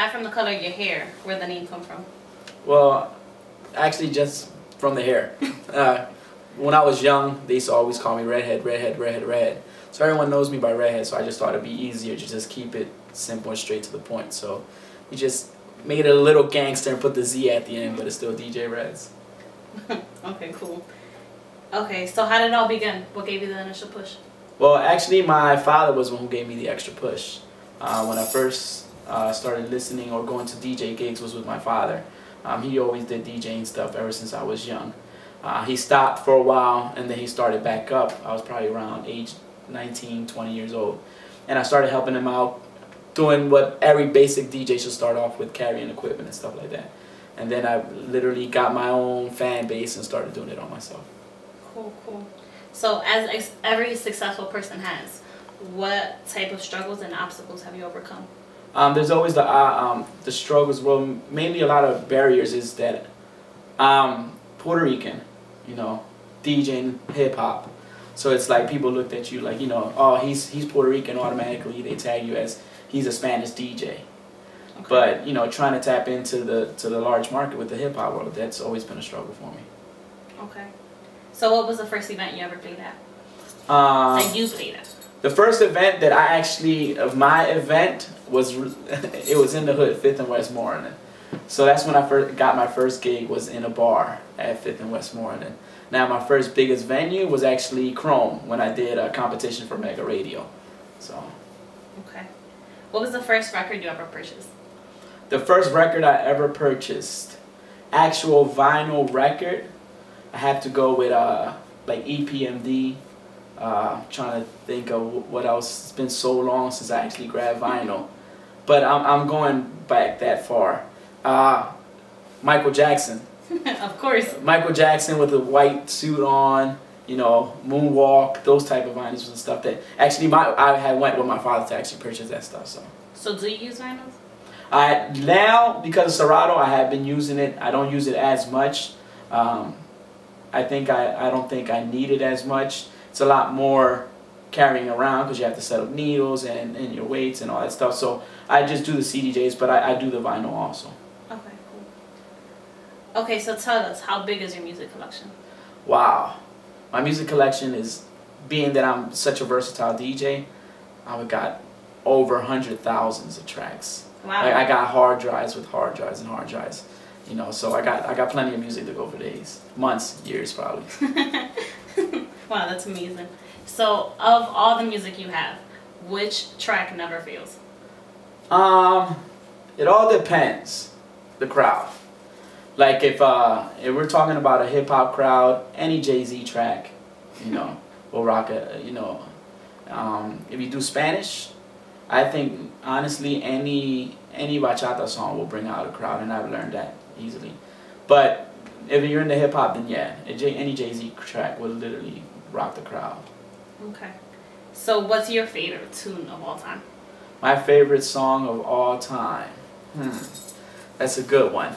aside from the color of your hair, where'd the name come from? Well, actually just from the hair. When I was young, they used to always call me redhead, redhead, redhead, redhead. So everyone knows me by redhead, so I just thought it'd be easier to just keep it simple and straight to the point. So we just made it a little gangster and put the Z at the end, but it's still DJ Redz. Okay, cool. Okay, so how did it all begin? What gave you the initial push? Well, actually, my father was the one who gave me the extra push. When I first started listening or going to DJ gigs was with my father. He always did DJing stuff ever since I was young. He stopped for a while and then he started back up. I was probably around age 19, 20 years old. And I started helping him out, doing what every basic DJ should start off with, carrying equipment and stuff like that. And then I literally got my own fan base and started doing it on myself. Cool, cool. So as every successful person has, what type of struggles and obstacles have you overcome? There's always the struggles. Well, mainly a lot of barriers is that Puerto Rican, you know, DJing hip hop. So it's like people looked at you like, you know, oh, he's Puerto Rican, automatically they tag you as he's a Spanish DJ. Okay. But you know, trying to tap into the large market with the hip hop world, that's always been a struggle for me. Okay. So what was the first event you ever played at? That you played at? The first event that I actually, of my event, was it was in the hood, 5th and Westmoreland. So that's when I first got my first gig, was in a bar at 5th and Westmoreland. Now my first biggest venue was actually Chrome, when I did a competition for Mega Radio. So. Okay. What was the first record you ever purchased? The first record I ever purchased, actual vinyl record, I have to go with like EPMD. Trying to think of what else. It's been so long since I actually grabbed vinyl, but I'm going back that far. Michael Jackson. Of course. Michael Jackson with a white suit on, you know, moonwalk, those type of vinyls and stuff. That actually I had went with my father to actually purchase that stuff. So do you use vinyls? Now, because of Serato, I have been using it. I don't use it as much. I don't think I need it as much. It's a lot more carrying around because you have to set up needles and your weights and all that stuff. So I just do the CDJs, but I do the vinyl also. Okay, cool. Okay, so tell us, how big is your music collection? Wow. My music collection is, being that I'm such a versatile DJ, I've got over 100,000s of tracks. Wow. Like, I got hard drives with hard drives and hard drives. You know, so I got plenty of music to go for days, months, years probably. Wow, that's amazing. So, of all the music you have, which track never fails? It all depends. The crowd. Like if we're talking about a hip hop crowd, any Jay-Z track, you know, will rock it. You know, if you do Spanish, I think honestly any bachata song will bring out a crowd, and I've learned that easily. But if you're into hip hop, then yeah, any Jay-Z track will literally rock the crowd. Okay. So what's your favorite tune of all time? My favorite song of all time? That's a good one.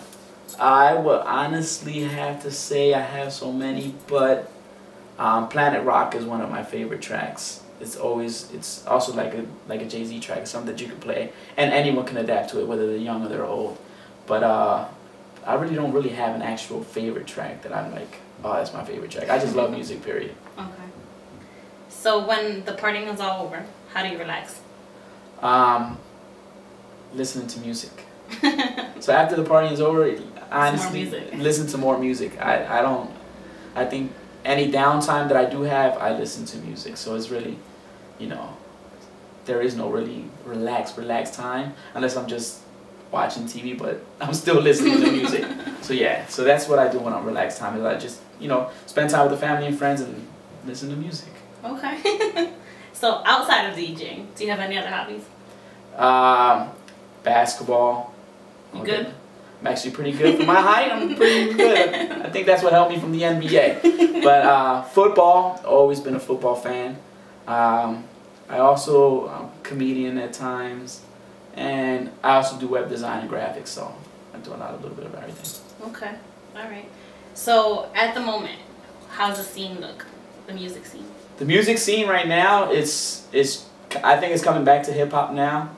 I would honestly have to say I have so many, but Planet Rock is one of my favorite tracks. It's also like a Jay-Z track. It's something that you can play, and anyone can adapt to it, whether they're young or they're old. But I really don't have an actual favorite track that I'm like, oh, that's my favorite track. I just love music, period. Okay. So when the partying is all over, how do you relax? Listening to music. So after the party is over, honestly, listen to more music. I think any downtime that I do have, I listen to music. So it's really, you know, there is no really relaxed time unless I'm just watching TV, but I'm still listening to music. So yeah, so that's what I do when I'm relaxed time, is I just, you know, spend time with the family and friends and listen to music. Okay. So outside of DJing, do you have any other hobbies? Basketball. You good? I'm actually pretty good for my height. I'm pretty good. I think that's what helped me from the NBA. But football, always been a football fan. I also, I'm a comedian at times. And I also do web design and graphics, so I do a little bit of everything. Okay, all right. So at the moment, how's the scene look? The music scene. The music scene right now, I think it's coming back to hip hop now.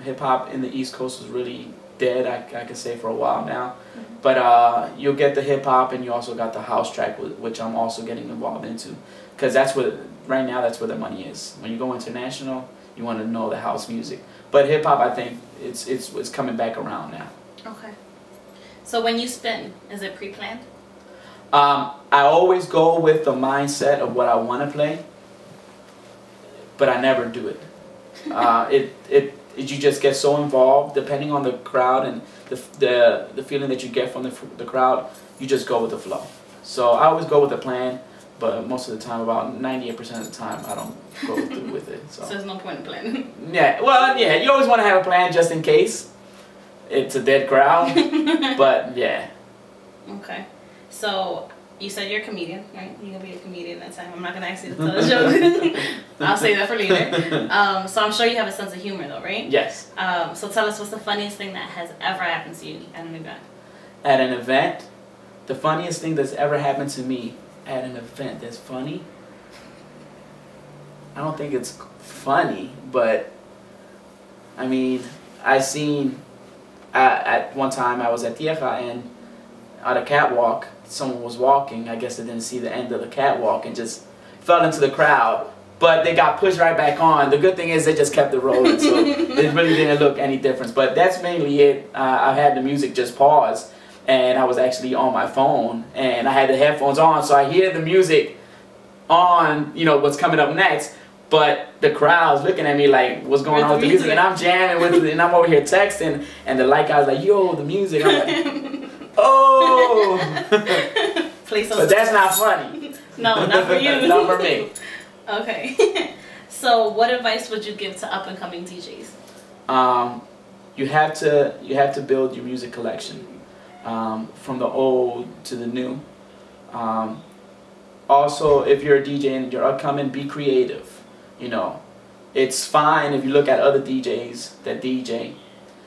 Hip hop in the East Coast was really dead, I could say, for a while now. But you'll get the hip hop, and you also got the house track, which I'm also getting involved into, because that's what right now that's where the money is. When you go international, you want to know the house music. But hip hop, I think it's coming back around now. Okay. So when you spin, is it pre-planned? I always go with the mindset of what I want to play, but I never do it. You just get so involved, depending on the crowd and the feeling that you get from the crowd. You just go with the flow. So I always go with the plan, but most of the time, about 98% of the time, I don't go through with it. So there's no point in planning. Yeah, well, yeah, you always want to have a plan just in case it's a dead crowd. But yeah. Okay. So you said you're a comedian, right? You're gonna be a comedian that time. I'm not gonna ask you to tell a joke. I'll save that for later. So I'm sure you have a sense of humor, though, right? Yes. So tell us, what's the funniest thing that has ever happened to you at an event? At an event, the funniest thing that's ever happened to me at an event that's funny. I don't think it's funny, but I mean, at one time I was at Tierra, and on a catwalk, someone was walking. I guess they didn't see the end of the catwalk and just fell into the crowd. But they got pushed right back on. The good thing is they just kept it rolling, so it really didn't look any difference. But that's mainly it. I had the music just pause, and I was actually on my phone, and I had the headphones on, so I hear the music on, you know, what's coming up next. But the crowd's looking at me like, what's going on with the music? And I'm jamming with it, and I'm over here texting, and the light guy's like, yo, the music. I'm like, oh. But that's not funny. No, not for you. Not for me. Okay. So what advice would you give to up-and-coming DJs? You have to build your music collection, from the old to the new. Also, if you're a DJ and you're upcoming, be creative. You know, it's fine if you look at other DJs that DJ.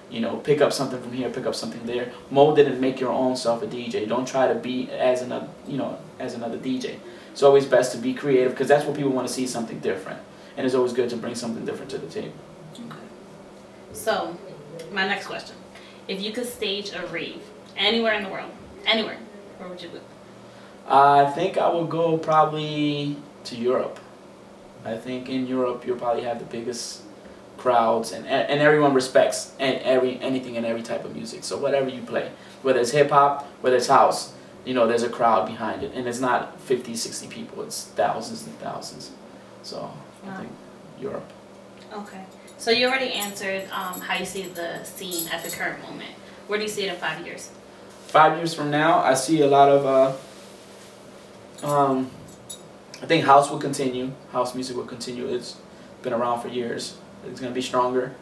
You know, pick up something from here, pick up something there. Mold it and make your own self a DJ. Don't try to be as another DJ. It's always best to be creative, because that's what people want to see, something different. And it's always good to bring something different to the table. Okay. So, my next question. If you could stage a rave anywhere in the world, anywhere, where would you go? I think I will go probably to Europe. I think in Europe you'll probably have the biggest crowds, and everyone respects anything and every type of music. So whatever you play, whether it's hip-hop, whether it's house, you know, there's a crowd behind it, and it's not 50, 60 people, it's thousands and thousands. So I think Europe. Okay. So you already answered how you see the scene at the current moment. Where do you see it in 5 years? 5 years from now, I see a lot of, I think house will continue. House music will continue. It's been around for years. It's going to be stronger.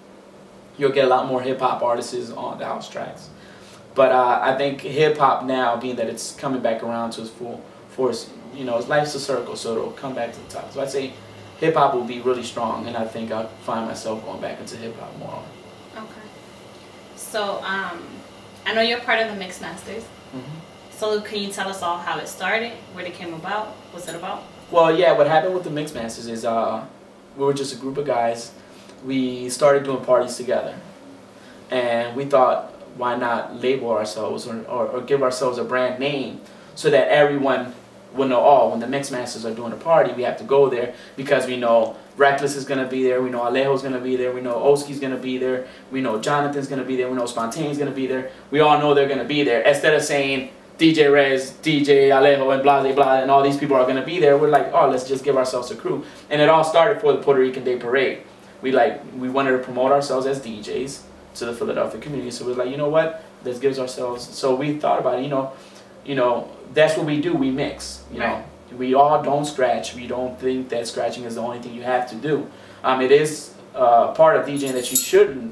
You'll get a lot more hip-hop artists on the house tracks. But I think hip-hop now, being that it's coming back around to its full force, you know, life's a circle, so it'll come back to the top. So I'd say hip-hop will be really strong, and I think I'll find myself going back into hip-hop more. Okay. So I know you're part of the Mix Masters. So can you tell us all how it started, where it came about, what's it about? Well, yeah, what happened with the Mix Masters is we were just a group of guys. We started doing parties together, and we thought, why not label ourselves or give ourselves a brand name so that everyone will know, oh, when the Mix Masters are doing a party, we have to go there, because we know Reckless is going to be there, we know Alejo's going to be there, we know Oski's going to be there, we know Jonathan's going to be there, we know Spontane's going to be there. We all know they're going to be there. Instead of saying DJ Redz, DJ Alejo, and blah, blah, blah, and all these people are going to be there, we're like, oh, let's just give ourselves a crew. And it all started for the Puerto Rican Day Parade. We wanted to promote ourselves as DJs to the Philadelphia community, so we're like, you know what, let's give ourselves. So we thought about it, you know, that's what we do. We mix. You know, we all don't scratch. We don't think that scratching is the only thing you have to do. It is part of DJing that you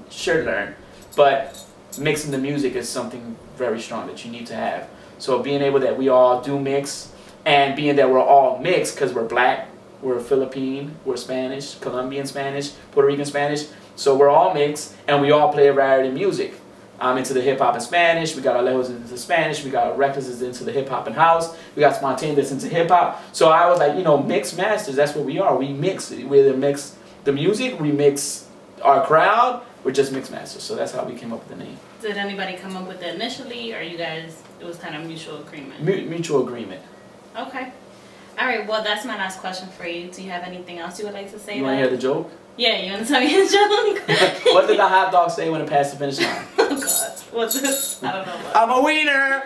should learn, but mixing the music is something very strong that you need to have. So being able that we all do mix, and being that we're all mixed because we're black, we're Philippine, we're Spanish, Colombian Spanish, Puerto Rican Spanish. So we're all mixed, and we all play a variety of music. Into the hip-hop and Spanish, we got Alejo's into Spanish, we got Reckless into the hip-hop and house, we got Spontane that's into hip-hop. So I was like, you know, Mix Masters, that's what we are. We mix. We either mix the music, we mix our crowd, we're just mix masters. So that's how we came up with the name. Did anybody come up with it initially, or you guys, it was kind of mutual agreement? Mutual agreement. Okay. All right, well, that's my last question for you. Do you have anything else you would like to say? You want to hear the joke? Yeah, you want to tell me a joke? What did the hot dog say when it passed the finish line? Oh, God. What's this? I don't know. I'm a wiener!